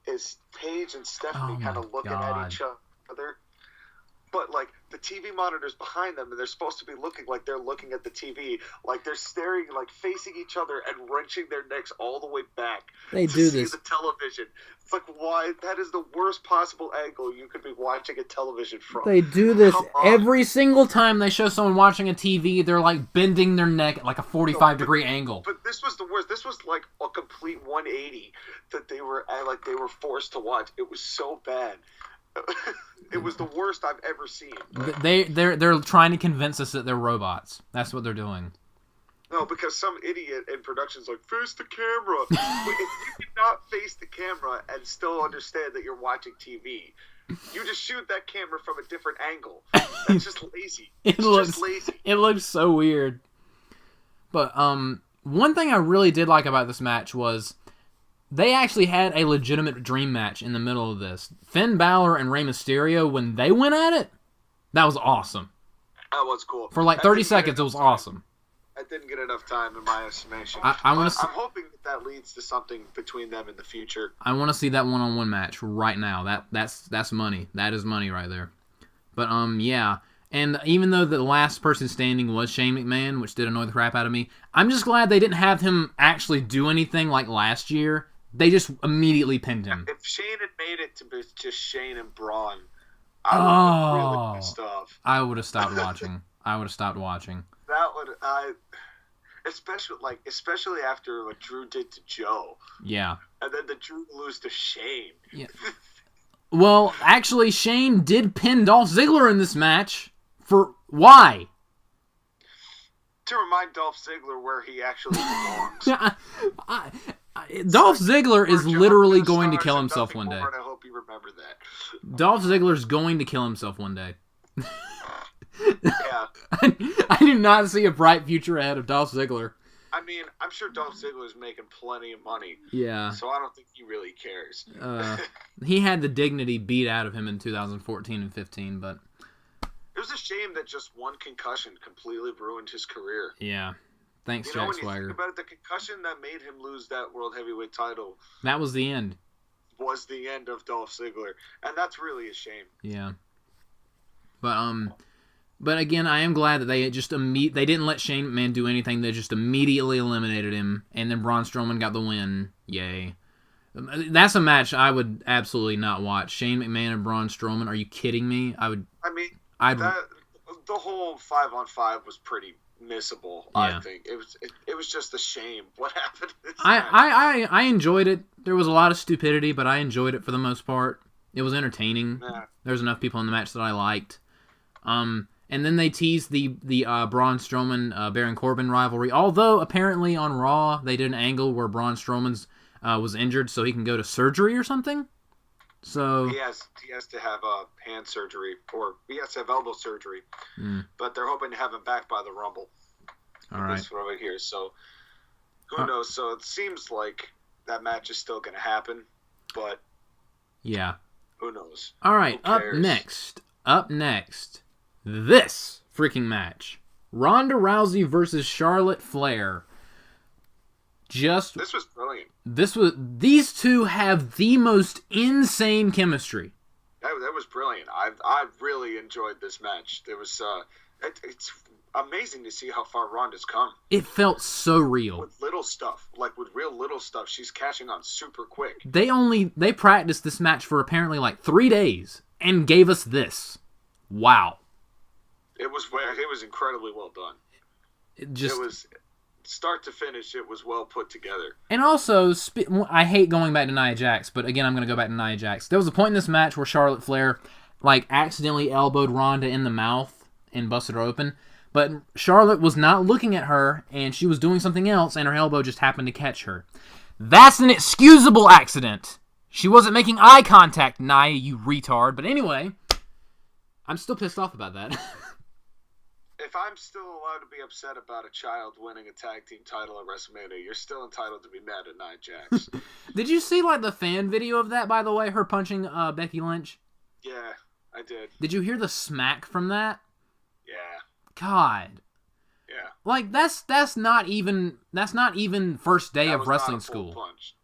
is Paige and Stephanie kind of looking at each other. But, like, the TV monitor's behind them, and they're supposed to be looking like they're looking at the TV. Like, they're staring, like, facing each other and wrenching their necks all the way back to see the television. It's like, why? That is the worst possible angle you could be watching a television from. They do this every single time they show someone watching a TV. They're, like, bending their neck at, like, a 45-degree angle. But this was the worst. This was, like, a complete 180 that they were forced to watch. It was so bad. It was the worst I've ever seen. They're trying to convince us that they're robots. That's what they're doing. No, because some idiot in production's like, face the camera. If you cannot face the camera and still understand that you're watching TV, you just shoot that camera from a different angle. That's just lazy. Just lazy. It looks so weird. But one thing I really did like about this match was they actually had a legitimate dream match in the middle of this. Finn Balor and Rey Mysterio, when they went at it, that was awesome. That was cool. For like 30 seconds, it was awesome. I didn't get enough time in my estimation. I'm hoping that leads to something between them in the future. I want to see that one-on-one match right now. That's money. That is money right there. But yeah. And even though the last person standing was Shane McMahon, which did annoy the crap out of me, I'm just glad they didn't have him actually do anything like last year. They just immediately pinned him. If Shane had made it to be just Shane and Braun, I would have been really pissed off. I would have stopped watching. That would especially after what Drew did to Joe. Yeah. And then the Drew lose to Shane. Yeah. Well, actually, Shane did pin Dolph Ziggler in this match. For why? To remind Dolph Ziggler where he actually belongs. Dolph Ziggler is literally going to kill himself one day. I hope you remember that. Dolph Ziggler's going to kill himself one day. Yeah. I do not see a bright future ahead of Dolph Ziggler. I mean, I'm sure Dolph Ziggler's making plenty of money. Yeah. So I don't think he really cares. He had the dignity beat out of him in 2014 and 15, but it was a shame that just one concussion completely ruined his career. Yeah. Thanks, Jack Swagger. You think about it, the concussion that made him lose that World Heavyweight title. That was the end. Was the end of Dolph Ziggler. And that's really a shame. Yeah. But again, I am glad that they just they didn't let Shane McMahon do anything. They just immediately eliminated him, and then Braun Strowman got the win. Yay. That's a match I would absolutely not watch. Shane McMahon and Braun Strowman. Are you kidding me? The whole 5-on-5 was pretty missable. Yeah. I think it was just a shame what happened. In this match. I enjoyed it. There was a lot of stupidity, but I enjoyed it for the most part. It was entertaining. Yeah. There's enough people in the match that I liked. And then they teased the Braun Strowman Baron Corbin rivalry. Although apparently on Raw they did an angle where Braun Strowman's was injured, so he can go to surgery or something. So he has to have hand surgery, or he has to have elbow surgery. But they're hoping to have him back by the Rumble. All right. That's what I hear. So who knows? So it seems like that match is still going to happen, but yeah, who knows? All right. Up next, this freaking match: Ronda Rousey versus Charlotte Flair. This was brilliant. These two have the most insane chemistry. That was brilliant. I really enjoyed this match. There was it's amazing to see how far Ronda's come. It felt so real. With little stuff, with real little stuff, she's catching on super quick. They practiced this match for apparently 3 days and gave us this. Wow. It was incredibly well done. It was start to finish. It was well put together. And also, I hate going back to Nia Jax, but again, I'm going to go back to Nia Jax. There was a point in this match where Charlotte Flair accidentally elbowed Ronda in the mouth and busted her open. But Charlotte was not looking at her, and she was doing something else, and her elbow just happened to catch her. That's an excusable accident. She wasn't making eye contact, Nia, you retard. But anyway, I'm still pissed off about that. If I'm still allowed to be upset about a child winning a tag team title at WrestleMania, you're still entitled to be mad at Nia Jax. Did you see the fan video of that, by the way, her punching Becky Lynch? Yeah, I did. Did you hear the smack from that? Yeah. God. Yeah. That's not even first day of wrestling school.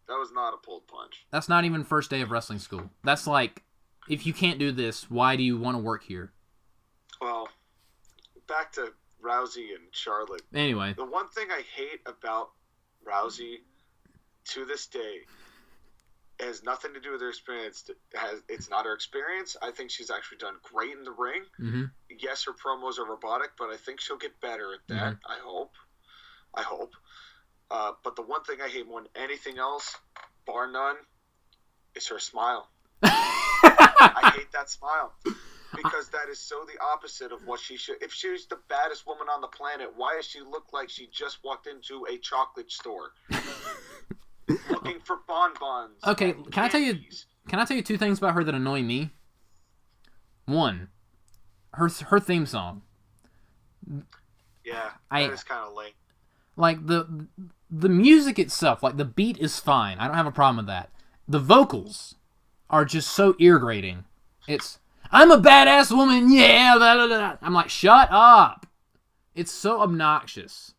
That was not a pulled punch. That's not even first day of wrestling school. That's if you can't do this, why do you want to work here? Well, back to Rousey and Charlotte. Anyway. The one thing I hate about Rousey to this day has nothing to do with her experience. It's not her experience. I think she's actually done great in the ring. Mm-hmm. Yes, her promos are robotic, but I think she'll get better at that. Mm-hmm. I hope. But the one thing I hate more than anything else, bar none, is her smile. I hate that smile. Because that is so the opposite of what she should. If she's the baddest woman on the planet, why does she look like she just walked into a chocolate store looking for bonbons? Okay, can I tell you two things about her that annoy me? One, her theme song. Yeah, that is kind of lame. The music itself, the beat is fine. I don't have a problem with that. The vocals are just so ear grating. It's I'm a badass woman, yeah, blah, blah, blah. I'm like, shut up. It's so obnoxious.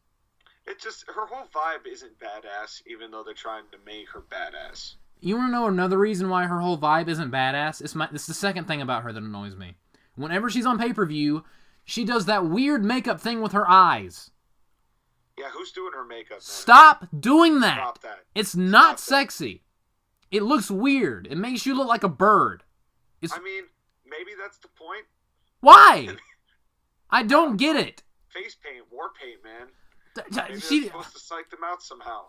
Her whole vibe isn't badass, even though they're trying to make her badass. You want to know another reason why her whole vibe isn't badass? It's the second thing about her that annoys me. Whenever she's on pay-per-view, she does that weird makeup thing with her eyes. Yeah, who's doing her makeup? Man? Stop doing that. Stop that. It's not sexy. It looks weird. It makes you look like a bird. Maybe that's the point. Why? I don't get it. Face paint, war paint, man. Maybe they're supposed to psych them out somehow.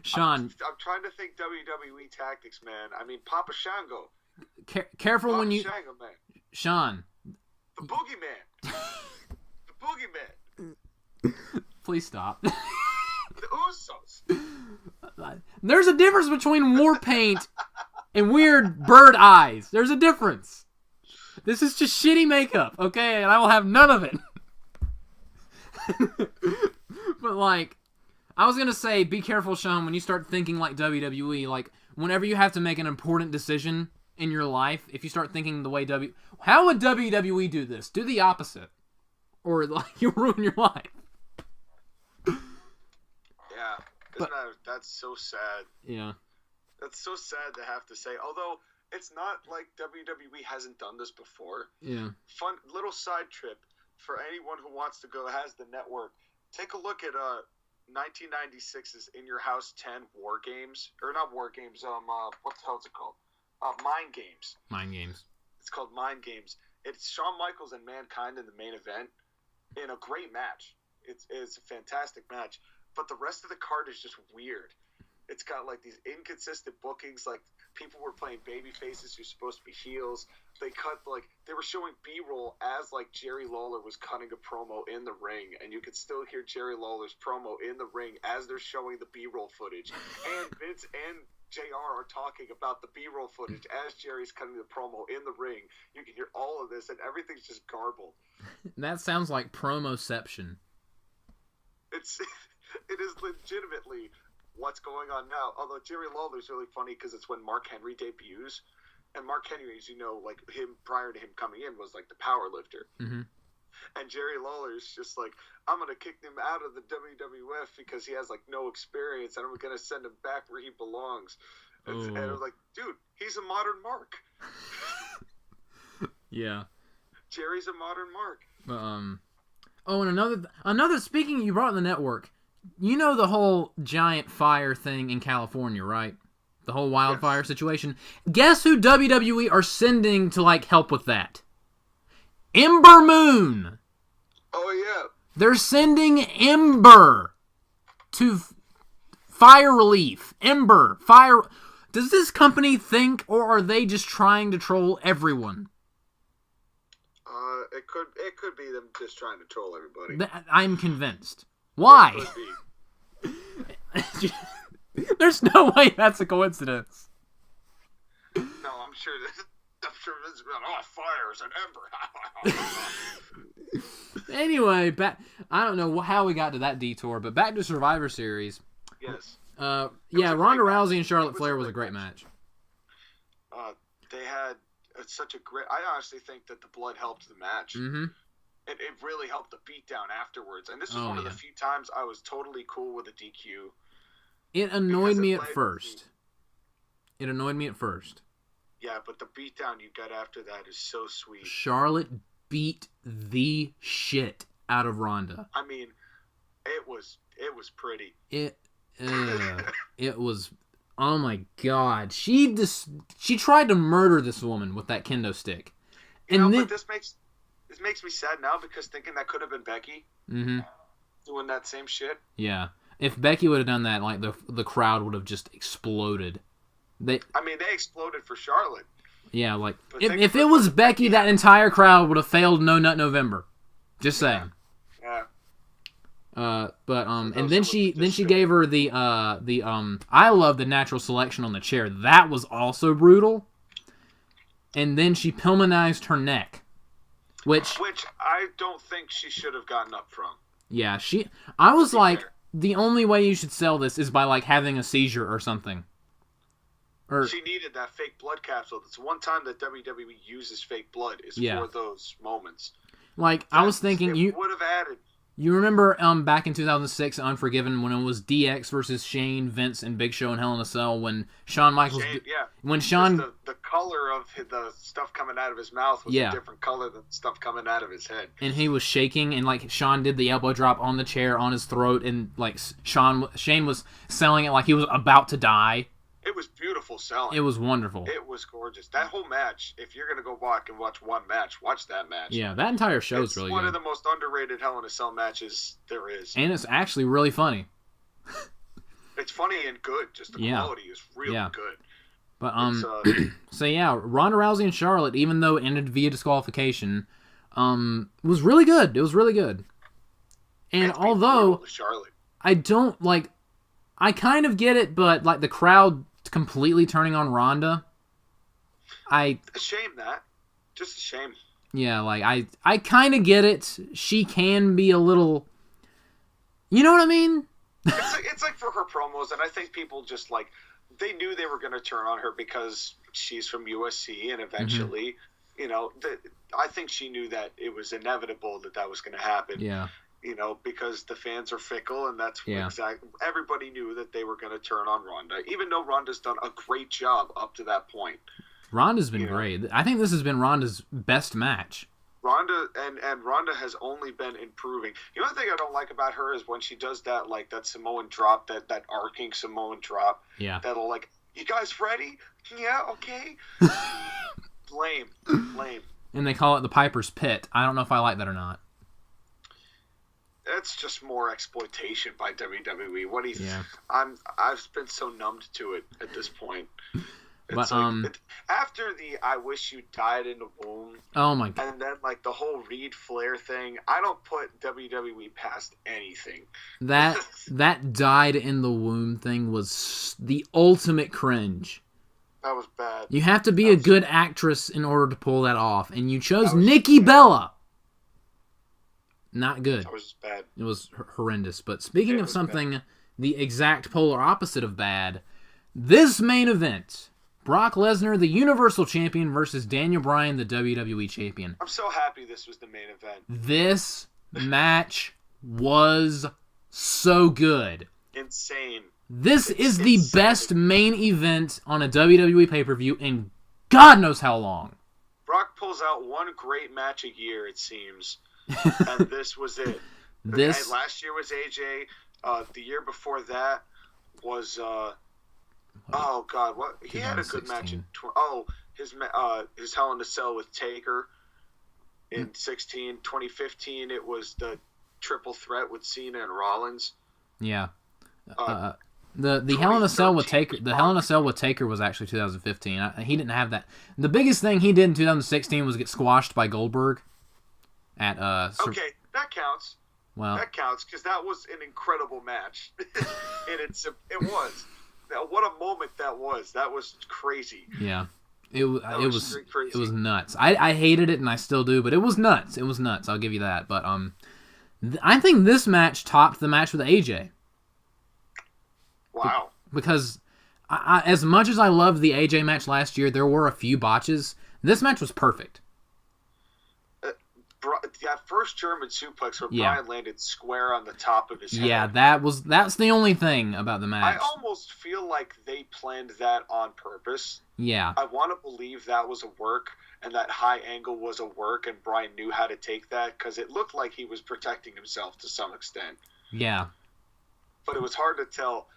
Sean. I'm trying to think WWE tactics, man. Papa Shango. Careful Papa when you... Shango, man. Sean. The Boogeyman. The Boogeyman. Please stop. The Usos. There's a difference between war paint and weird bird eyes. There's a difference. This is just shitty makeup, okay? And I will have none of it. But I was gonna say, be careful, Sean, when you start thinking like WWE. Whenever you have to make an important decision in your life, if you start thinking the way how would WWE do this? Do the opposite, or you'll ruin your life. Yeah, that's so sad. Yeah. That's so sad to have to say. Although, it's not like WWE hasn't done this before. Yeah. Fun little side trip for anyone who wants to go, has the network. Take a look at 1996's In Your House 10 War Games. Or not War Games, what the hell is it called? Mind Games. Mind Games. It's called Mind Games. it's Shawn Michaels and Mankind in the main event in a great match. It's a fantastic match, but the rest of the card is just weird. It's got like these inconsistent bookings. Like people were playing baby faces who're supposed to be heels. They were showing B-roll as like Jerry Lawler was cutting a promo in the ring, and you could still hear Jerry Lawler's promo in the ring as they're showing the B-roll footage. And Vince and JR are talking about the B-roll footage as Jerry's cutting the promo in the ring. You can hear all of this, and everything's just garbled. That sounds like promoception. It is legitimately what's going on now. Although Jerry Lawler's really funny because it's when Mark Henry debuts, and Mark Henry, as you know, like him prior to him coming in, was like the power lifter. Mm-hmm. And Jerry Lawler's just like, I'm gonna kick him out of the WWF because he has like no experience, and I'm gonna send him back where he belongs. And I was like, dude, he's a modern Mark. Yeah. Jerry's a modern Mark. Oh, and another. Speaking, you brought up the network. You know the whole giant fire thing in California, right? The whole wildfire situation. Guess who WWE are sending to like help with that? Ember Moon. Oh yeah. They're sending Ember to fire relief. Ember fire. Does this company think, or are they just trying to troll everyone? It could be them just trying to troll everybody. I'm convinced. Why? It could be. There's no way that's a coincidence. No, I'm sure this fires and Ember. Anyway, I don't know how we got to that detour, but back to Survivor Series. Yes. Ronda Rousey and Charlotte Flair was a great match. They had such a great. I honestly think that the blood helped the match. Mm-hmm. It really helped the beatdown afterwards, and this was one of the few times I was totally cool with a DQ. It annoyed me at first. Yeah, but the beatdown you got after that is so sweet. Charlotte beat the shit out of Ronda. I mean, it was pretty. It was. Oh my God! She tried to murder this woman with that kendo stick. But this makes me sad now because thinking that could have been Becky doing that same shit. Yeah, if Becky would have done that, like the crowd would have just exploded. They exploded for Charlotte. Yeah, like if it was Becky, that entire crowd would have failed No Nut November. Just saying. Yeah. And then she gave her the I love the natural selection on the chair. That was also brutal. And then she Pillmanized her neck, which I don't think she should have gotten up from. Yeah, I was like, the only way you should sell this is by like having a seizure or something. She needed that fake blood capsule. That's one time that WWE uses fake blood is for those moments. Like I was thinking, you would have added. You remember back in 2006, Unforgiven, when it was DX versus Shane, Vince, and Big Show in Hell in a Cell, when Shawn Michaels... The color of the stuff coming out of his mouth was a different color than the stuff coming out of his head. And he was shaking, and like Shawn did the elbow drop on the chair on his throat, and like Shane was selling it like he was about to die. It was beautiful selling. It was wonderful. It was gorgeous. That whole match, if you're going to go back and watch one match, watch that match. Yeah, that entire show is really good. It's one of the most underrated Hell in a Cell matches there is. And it's actually really funny. It's funny and good. Just the quality is really good. But so yeah, Ronda Rousey and Charlotte, even though it ended via disqualification, was really good. It was really good. And although I don't like, I kind of get it, but like the crowd completely turning on Ronda, a shame that. Just a shame. Yeah, like I kind of get it. She can be a little, you know what I mean? It's like for her promos, and I think people just like, they knew they were going to turn on her because she's from USC, and eventually, I think she knew that it was inevitable that was going to happen. Yeah. Because the fans are fickle, and that's exactly. Everybody knew that they were going to turn on Ronda, even though Ronda's done a great job up to that point. Ronda's been great. I think this has been Ronda's best match. Ronda and Ronda has only been improving. The only thing I don't like about her is when she does that Samoan drop, that arcing Samoan drop. Yeah. That'll like, you guys ready? Yeah, okay. Lame. And they call it the Piper's Pit. I don't know if I like that or not. That's just more exploitation by WWE. What do you? Yeah. I've been so numbed to it at this point. It's But after the "I wish you died in the womb," oh my god, and then like the whole Reed Flair thing, I don't put WWE past anything. that died in the womb thing was the ultimate cringe. That was bad. You have to be a good actress in order to pull that off, and you chose Nikki Bella. Not good. That was bad. It was horrendous. But speaking of something the exact polar opposite of bad, this main event. Brock Lesnar, the Universal Champion, versus Daniel Bryan, the WWE Champion. I'm so happy this was the main event. This match was so good. Insane. This is the best main event on a WWE pay-per-view in God knows how long. Brock pulls out one great match a year, it seems. And this was it. Last year was AJ. The year before that was... oh God! What he had a good match in his Hell in a Cell with Taker in 2015. It was the triple threat with Cena and Rollins. Yeah, the Hell in a Cell with Taker. The Hell in a Cell with Taker was actually 2015. He didn't have that. The biggest thing he did in 2016 was get squashed by Goldberg. Okay, that counts. Well, that counts because that was an incredible match, and it was. What a moment that was. That was crazy. Yeah. It was nuts. I hated it and I still do, but it was nuts. It was nuts. I'll give you that. But I think this match topped the match with AJ. Wow. Because as much as I loved the AJ match last year, there were a few botches. This match was perfect. That first German suplex where Bryan landed square on the top of his head. Yeah, that's the only thing about the match. I almost feel like they planned that on purpose. Yeah. I want to believe that was a work and that high angle was a work and Bryan knew how to take that because it looked like he was protecting himself to some extent. Yeah. But it was hard to tell.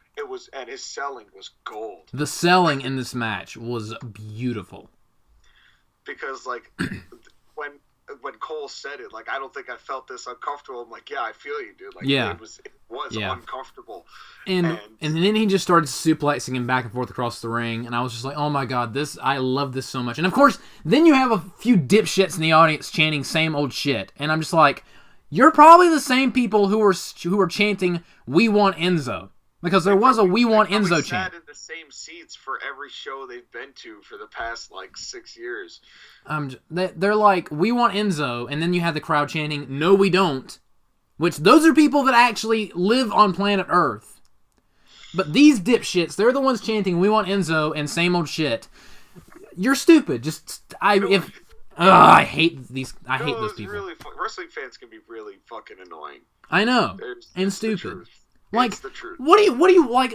And his selling was gold. The selling in this match was beautiful. Because like when Cole said it, like, I don't think I felt this uncomfortable. I'm like, yeah, I feel you, dude. Like, it was uncomfortable. And then he just started suplexing him back and forth across the ring, and I was just like, oh my god, I love this so much. And of course, then you have a few dipshits in the audience chanting same old shit, and I'm just like, you're probably the same people who were chanting, "We want Enzo." Because there was a "We want Enzo" chant. Sat in the same seats for every show they've been to for the past like 6 years. They're like, "We want Enzo," and then you have the crowd chanting, "No, we don't," which those are people that actually live on planet Earth. But these dipshits, they're the ones chanting, "We want Enzo" and same old shit. You're stupid. I hate these. I hate those people. Really wrestling fans can be really fucking annoying. I know, and stupid. Like, it's the truth. What do you like?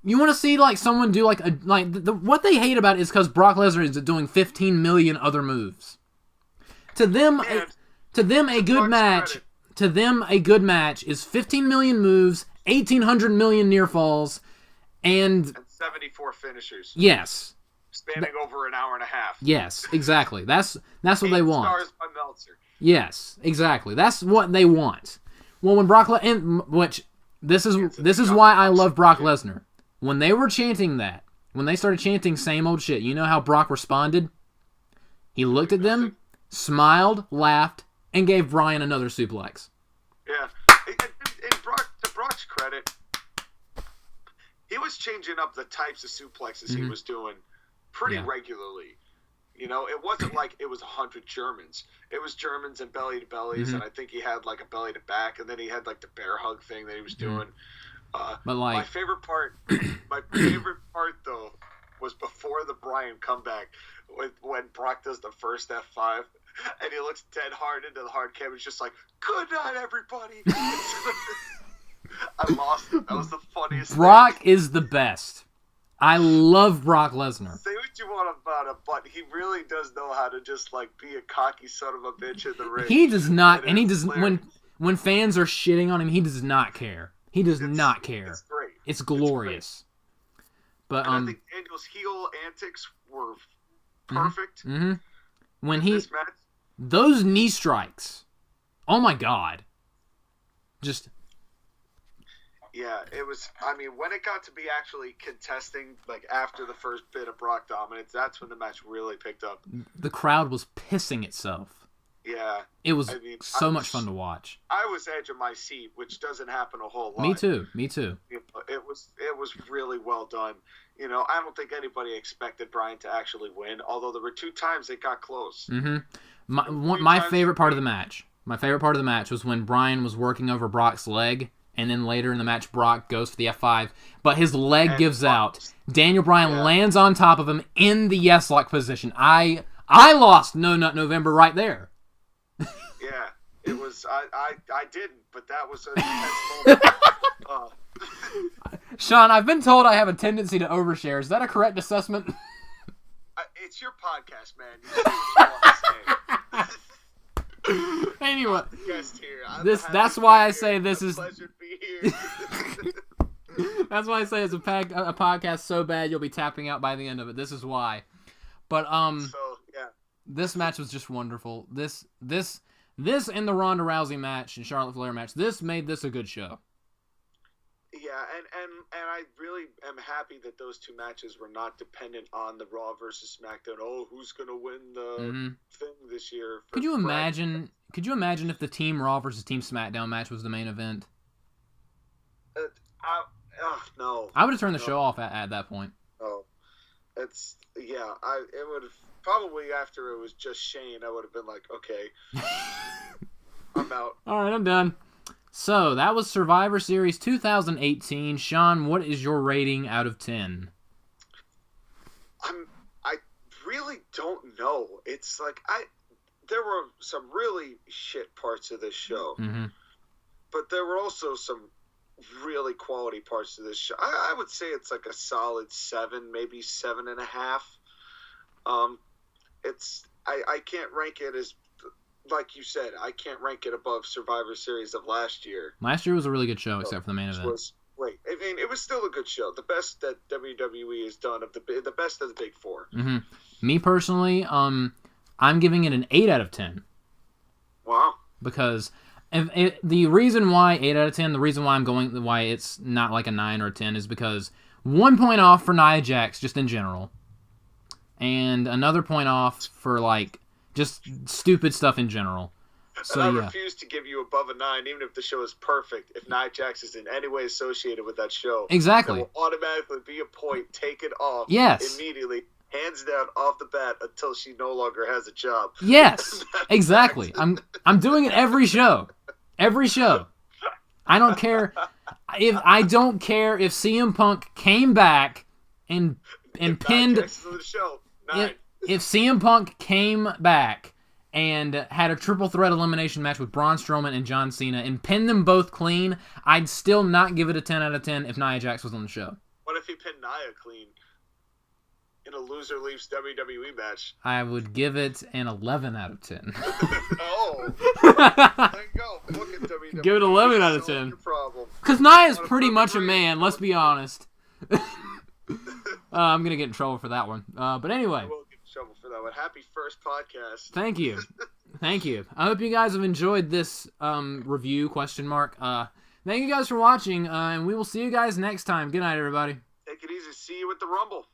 You want to see like someone do what they hate about it is because Brock Lesnar is doing 15 million other moves. To them, a good match. To them, a good match is 15 million moves, 1,800 million near falls, and 74 finishers. Yes. Spanning over an hour and a half. Yes, exactly. That's what they want. Stars by Meltzer. Yes, exactly. That's what they want. Well, when Brock This is why I love Brock Lesnar. When they were chanting that, when they started chanting same old shit, you know how Brock responded? He looked at them, smiled, laughed, and gave Bryan another suplex. Yeah. To Brock's credit, he was changing up the types of suplexes he was doing pretty regularly. You know, it wasn't like it was 100 Germans. It was Germans and belly to bellies, and I think he had like a belly to back, and then he had like the bear hug thing that he was doing. But like my favorite part though was before the Bryan comeback when Brock does the first F5 and he looks dead hard into the hard cam. He's just like, "Good night, everybody." I lost it. That was the funniest. Brock is the best. I love Brock Lesnar. Say what you want about him, but he really does know how to just like be a cocky son of a bitch in the ring. He does not, and he does when fans are shitting on him, he does not care. He does not care. It's great. It's glorious. But I think Daniel's heel antics were perfect. when This match? those knee strikes, oh my God, just. Yeah, it was. I mean, when it got to be actually contesting, like after the first bit of Brock dominance, that's when the match really picked up. The crowd was pissing itself. Yeah. It was so much fun to watch. I was edge of my seat, which doesn't happen a whole lot. Me too. It was really well done. You know, I don't think anybody expected Bryan to actually win, although there were 2 times it got close. Mm-hmm. My favorite part of the match. My favorite part of the match was when Bryan was working over Brock's leg, and then later in the match, Brock goes for the F5, but his leg gives out. Daniel Bryan lands on top of him in the yes-lock position. I lost No Nut November right there. Yeah, it was. I didn't, but that was an intense moment. Sean, I've been told I have a tendency to overshare. Is that a correct assessment? It's your podcast, man. You say what you want to say. Anyway, guest here. that's why I say this is. Pleasure to be here. That's why I say it's a podcast so bad you'll be tapping out by the end of it. This is why. But So yeah. This match was just wonderful. This and the Ronda Rousey match and Charlotte Flair match. This made this a good show. Yeah, and I really am happy that those 2 matches were not dependent on the Raw versus SmackDown. Oh, who's gonna win the thing this year? Could you imagine? Could you imagine if the Team Raw versus Team SmackDown match was the main event? No. I would have turned the show off at that point. Oh, it would have probably after it was just Shane. I would have been like, okay, I'm out. All right, I'm done. So, that was Survivor Series 2018. Sean, what is your rating out of 10? I really don't know. It's like there were some really shit parts of this show. Mm-hmm. But there were also some really quality parts of this show. I would say it's like a solid 7, maybe 7.5. I can't rank it as, like you said, I can't rank it above Survivor Series of last year. Last year was a really good show, except for the main event. Was great. I mean, it was still a good show. The best that WWE has done of the best of the Big Four. Mm-hmm. Me personally, I'm giving it an 8 out of 10. Wow. Because the reason why 8 out of 10, the reason why why it's not like a 9 or a 10 is because 1 point off for Nia Jax, just in general. And another point off for, like, just stupid stuff in general. So, and I refuse to give you above a 9, even if the show is perfect. If Nia Jax is in any way associated with that show, exactly, there will automatically be a point taken off. Yes, immediately, hands down, off the bat, until she no longer has a job. Yes, exactly. I'm doing it every show. Every show. I don't care if CM Punk came back and pinned. The show. If CM Punk came back and had a triple threat elimination match with Braun Strowman and John Cena and pinned them both clean, I'd still not give it a 10 out of 10 if Nia Jax was on the show. What if he pinned Nia clean in a loser leaves WWE match? I would give it an 11 out of 10. Oh. There you go. Look at WWE. Give it 11 out of 10. Because Nia's pretty much a man, let's be honest. I'm going to get in trouble for that one. But anyway. I will get in trouble for that one. Happy first podcast. Thank you. Thank you. I hope you guys have enjoyed this review, question mark. Thank you guys for watching, and we will see you guys next time. Good night, everybody. Take it easy. See you at the Rumble.